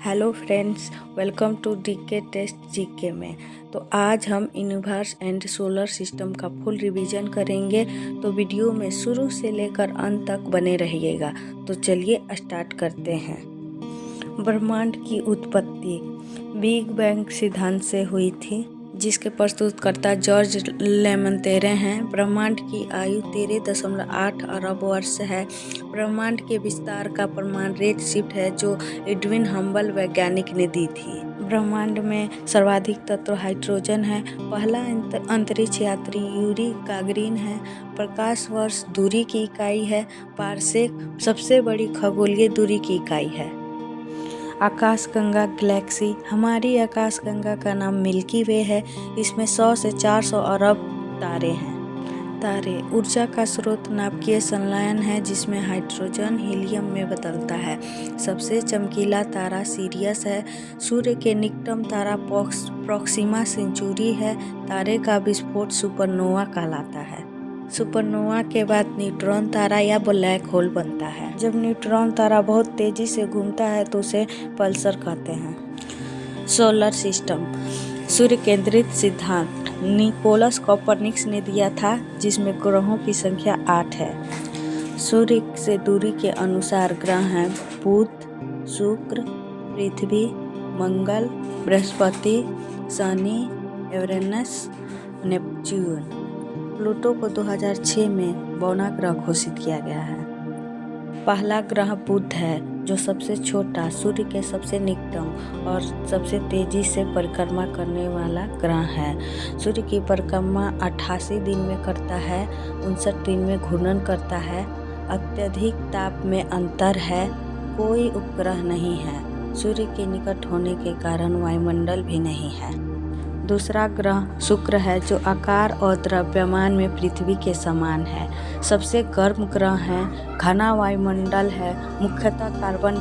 Hello friends, welcome to DK test GK में। तो आज हम यूनिवर्स एंड सोलर सिस्टम का फुल रिवीजन करेंगे। तो वीडियो में शुरू से लेकर अंत तक बने रहिएगा। तो चलिए स्टार्ट करते हैं। ब्रह्मांड की उत्पत्ति बिग बैंग सिद्धांत से हुई थी, जिसके प्रस्तुतकर्ता जॉर्ज लेमैत्रे हैं। ब्रह्मांड की आयु 13.8 अरब वर्ष है। ब्रह्मांड के विस्तार का प्रमाण रेड शिफ्ट है, जो एडविन हबल वैज्ञानिक ने दी थी। ब्रह्मांड में सर्वाधिक तत्व हाइड्रोजन है। पहला अंतरिक्ष यात्री यूरी गागरिन है। प्रकाश वर्ष दूरी की इकाई है। पारसेक सबसे बड़ी खगोलीय दूरी की इकाई है। आकाशगंगा गैलेक्सी, हमारी आकाशगंगा का नाम मिल्की वे है। इसमें 100 से 400 अरब तारे हैं। तारे ऊर्जा का स्रोत नाभिकीय संलयन है, जिसमें हाइड्रोजन हीलियम में बदलता है। सबसे चमकीला तारा सीरियस है। सूर्य के निकटतम तारा प्रोक्सिमा सेंचुरी है। तारे का विस्फोट सुपरनोवा कहलाता है। सुपरनोवा के बाद न्यूट्रॉन तारा या ब्लैक होल बनता है। जब न्यूट्रॉन तारा बहुत तेजी से घूमता है तो उसे पल्सर कहते हैं। सोलर सिस्टम सूर्य केंद्रित सिद्धांत निकोलस कोपरनिकस ने दिया था, जिसमें ग्रहों की संख्या 8 है। सूर्य से दूरी के अनुसार ग्रह हैं बुध, शुक्र, पृथ्वी, मंगल, बृहस्पति, शनि, यूरेनस, नेपच्यून। प्लूटो को 2006 में बौना ग्रह घोषित किया गया है। पहला ग्रह बुध है, जो सबसे छोटा, सूर्य के सबसे निकटतम और सबसे तेजी से परिक्रमा करने वाला ग्रह है। सूर्य की परिक्रमा 88 दिन में करता है। 59 दिन में घूर्णन करता है। अत्यधिक ताप में अंतर है। कोई उपग्रह नहीं है। सूर्य के निकट होने के कारण वायुमंडल भी नहीं है। दूसरा ग्रह शुक्र है, जो आकार और द्रव्यमान में पृथ्वी के समान है। सबसे गर्म ग्रह है। घना वायुमंडल है। मुख्यतः कार्बन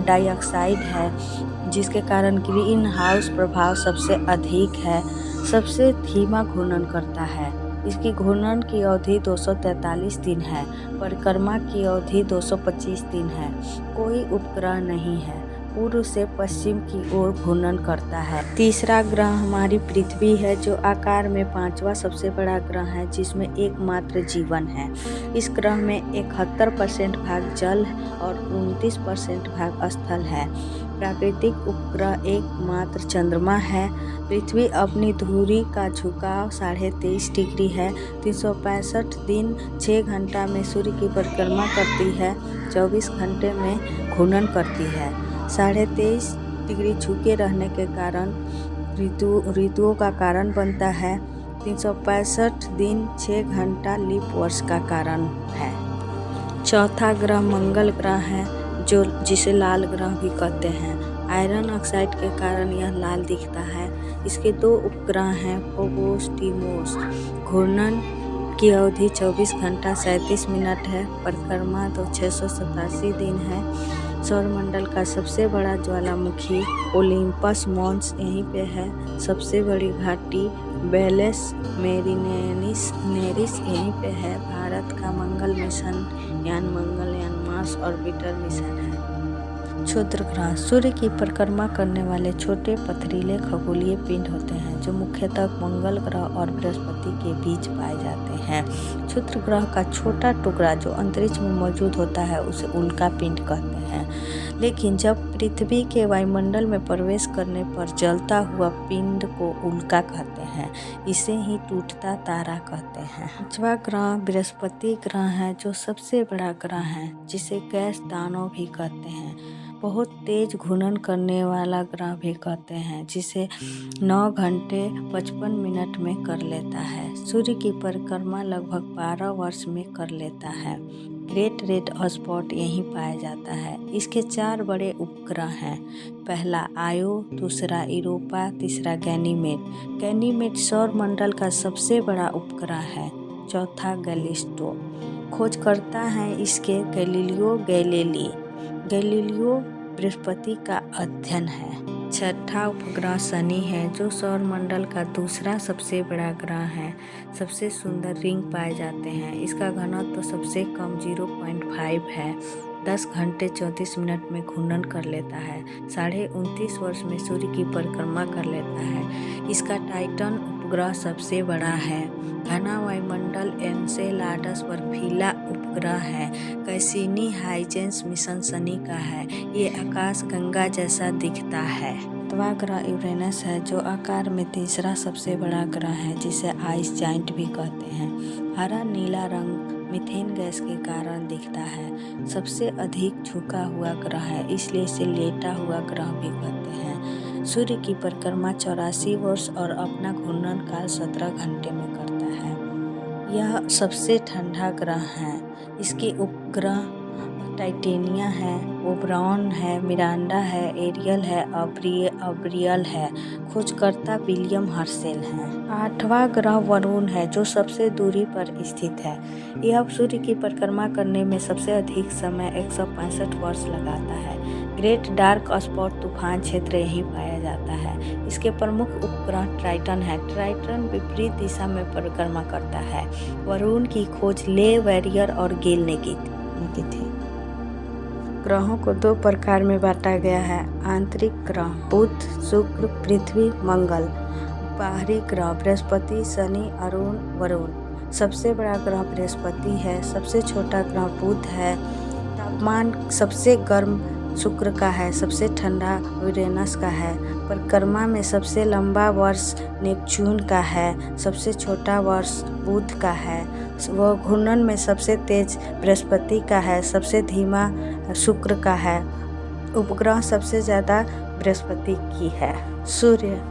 डाइऑक्साइड है, जिसके कारण ग्रीन हाउस प्रभाव सबसे अधिक है। सबसे धीमा घूर्णन करता है। इसकी घूर्णन की अवधि 243 दिन है। परिक्रमा की अवधि 225 दिन है। कोई उपग्रह नहीं है। पूर्व से पश्चिम की ओर घूर्णन करता है। तीसरा ग्रह हमारी पृथ्वी है, जो आकार में 5वां सबसे बड़ा ग्रह है, जिसमें एकमात्र जीवन है। इस ग्रह में 71% भाग जल और 29% भाग स्थल है। प्राकृतिक उपग्रह एकमात्र चंद्रमा है। पृथ्वी अपनी धुरी का झुकाव 23.5 डिग्री है। 365 दिन 6 घंटा में सूर्य की परिक्रमा करती है। 24 घंटे में घूर्णन करती है। 23.5 डिग्री झुके रहने के कारण ऋतुओं का कारण बनता है। 365 दिन 6 घंटा लीप वर्ष का कारण है। चौथा ग्रह मंगल ग्रह है, जिसे लाल ग्रह भी कहते हैं। आयरन ऑक्साइड के कारण यह लाल दिखता है। इसके 2 उपग्रह हैं, फोबोस, डीमोस। घूर्णन की अवधि 24 घंटा 37 मिनट है। परिक्रमा तो 687 दिन है। सौरमंडल का सबसे बड़ा ज्वालामुखी ओलिम्पस मॉन्स यहीं पे है। सबसे बड़ी घाटी वेलस मेरिनेरिस यहीं पे है। भारत का मंगल मिशन यान मंगलयान मार्स ऑर्बिटर मिशन है। क्षुद्र ग्रह सूर्य की परिक्रमा करने वाले छोटे पथरीले खगोलीय पिंड होते हैं, जो मुख्यतः मंगल ग्रह और बृहस्पति के बीच पाए जाते हैं। क्षुद्र ग्रह का छोटा टुकड़ा जो अंतरिक्ष में मौजूद होता है, उसे उल्का पिंड कहते हैं। लेकिन जब पृथ्वी के वायुमंडल में प्रवेश करने पर जलता हुआ पिंड को उल्का कहते हैं। इसे ही टूटता तारा कहते हैं। 5वां ग्रह बृहस्पति ग्रह है, जो सबसे बड़ा ग्रह है, जिसे गैस दानव भी कहते हैं। बहुत तेज घूर्णन करने वाला ग्रह भी कहते हैं, जिसे 9 घंटे 55 मिनट में कर लेता है। सूर्य की परिक्रमा लगभग 12 वर्ष में कर लेता है। ग्रेट रेड स्पॉट यहीं पाया जाता है। इसके 4 बड़े उपग्रह हैं। पहला आयो, दूसरा यूरोपा, तीसरा गैनीमेड। गैनीमेड सौर मंडल का सबसे बड़ा उपग्रह है। चौथा गैलिस्टो। खोजकर्ता हैं इसके गैलीलियो गैलीली। गैलीलियो बृहस्पति का अध्ययन है। छठा उपग्रह शनि है, जो सौरमंडल का दूसरा सबसे बड़ा ग्रह है। सबसे सुंदर रिंग पाए जाते हैं। इसका घनत्व सबसे कम 0.5 है। 10 घंटे 34 मिनट में घूर्णन कर लेता है। 29.5 वर्ष में सूर्य की परिक्रमा कर लेता है। इसका टाइटन उपग्रह सबसे बड़ा है। घना वायुमंडल एनसेलाडस बर्फीला उपग्रह है। कैसिनी हाइजेंस मिशन शनि का है। ये आकाश गंगा जैसा दिखता है। 7वां ग्रह यूरेनस है, जो आकार में तीसरा सबसे बड़ा ग्रह है, जिसे आइस जाइंट भी कहते हैं। हरा नीला रंग मीथेन गैस के कारण दिखता है। सबसे अधिक झुका हुआ ग्रह है, इसलिए इसे लेटा हुआ ग्रह भी कहते हैं। सूर्य की परिक्रमा 84 वर्ष और अपना घूर्णन काल 17 घंटे में करता है। यह सबसे ठंडा ग्रह है। इसके उपग्रह टाइटेनिया है, ओबरॉन है, मिरांडा है, एरियल है, अब्रियल है। खोजकर्ता विलियम हर्शेल हैं। 8वां ग्रह वरुण है, जो सबसे दूरी पर स्थित है। यह सूर्य की परिक्रमा करने में सबसे अधिक समय 165 वर्ष लगाता है। ग्रेट डार्क स्पॉट तूफान क्षेत्र यहीं पाया जाता है। इसके प्रमुख उपग्रह ट्राइटन है। ट्राइटन विपरीत दिशा में परिक्रमा करता है। वरुण की खोज ले वेरियर और गेल ने की थी। ग्रहों को 2 प्रकार में बांटा गया है। आंतरिक ग्रह बुध, शुक्र, पृथ्वी, मंगल। बाहरी ग्रह बृहस्पति, शनि, अरुण, वरुण। सबसे बड़ा ग्रह बृहस्पति है। सबसे छोटा ग्रह बुध है। तापमान सबसे गर्म शुक्र का है, सबसे ठंडा यूरेनस का है। परिक्रमा में सबसे लंबा वर्ष नेपच्यून का है, सबसे छोटा वर्ष बुध का है। वह घूर्णन में सबसे तेज बृहस्पति का है, सबसे धीमा शुक्र का है। उपग्रह सबसे ज़्यादा बृहस्पति की है। सूर्य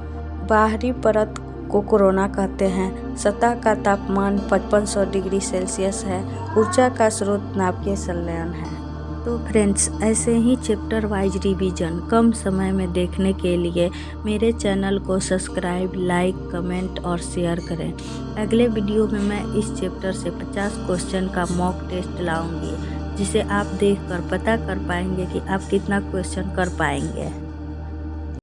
बाहरी परत को कोरोना कहते हैं। सतह का तापमान 5500 डिग्री सेल्सियस है। ऊर्जा का स्रोत नाभिकीय संलयन है। तो फ्रेंड्स, ऐसे ही चैप्टर वाइज रिवीजन कम समय में देखने के लिए मेरे चैनल को सब्सक्राइब, लाइक, कमेंट और शेयर करें। अगले वीडियो में मैं इस चैप्टर से 50 क्वेश्चन का मॉक टेस्ट लाऊंगी, जिसे आप देखकर पता कर पाएंगे कि आप कितना क्वेश्चन कर पाएंगे।